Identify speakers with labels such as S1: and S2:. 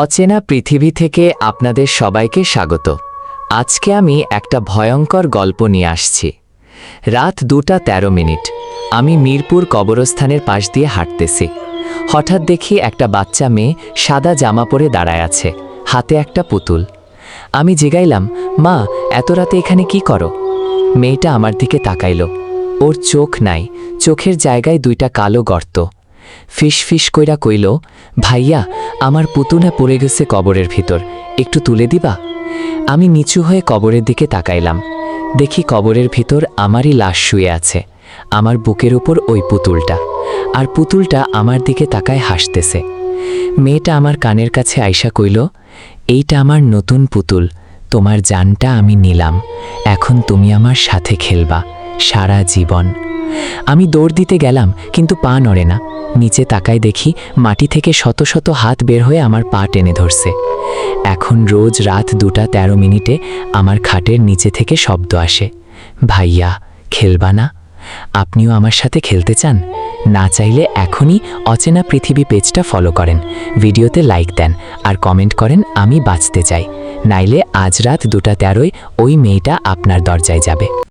S1: অচেনা পৃথিবী থেকে আপনাদের সবাইকে স্বাগত। আজকে আমি একটা ভয়ঙ্কর গল্প নিয়ে আসছি। রাত 2:13। আমি মিরপুর কবরস্থানের পাশ দিয়ে হাঁটতেছি। হঠাৎ দেখি একটা বাচ্চা মেয়ে সাদা জামা পরে দাঁড়ায় আছে, হাতে একটা পুতুল। আমি জিগাইলাম, মা, এত রাতে এখানে কি করো? মেয়েটা আমার দিকে তাকাইল। ওর চোখ নাই, চোখের জায়গায় 2টা কালো গর্ত। ফিস ফিস কইরা কইল, ভাইয়া, আমার পুতুনা পড়ে গেছে কবরের ভিতর, একটু তুলে দিবা? আমি নিচু হয়ে কবরের দিকে তাকাইলাম। দেখি কবরের ভিতর আমারই লাশ শুয়ে আছে, আমার বুকের উপর ওই পুতুলটা, আর পুতুলটা আমার দিকে তাকায় হাসতেছে। মেয়েটা আমার কানের কাছে আইসা কইল, এইটা আমার নতুন পুতুল, তোমার জানটা আমি নিলাম, এখন তুমি আমার সাথে খেলবা সারা জীবন। আমি দৌড় দিতে গেলাম, কিন্তু পা নড়ে না। নিচে তাকায় দেখি মাটি থেকে শত শত হাত বের হয়ে আমার পা টেনে ধরছে। এখন রোজ রাত 2:13 আমার খাটের নিচে থেকে শব্দ আসে, ভাইয়া, খেলবা না? আপনিও আমার সাথে খেলতে চান? না চাইলে এখনই অচেনা পৃথিবী পেজটা ফলো করেন, ভিডিওতে লাইক দেন আর কমেন্ট করেন আমি বাঁচতে চাই। নাইলে আজ রাত 2:13 ওই মেয়েটা আপনার দরজায় যাবে।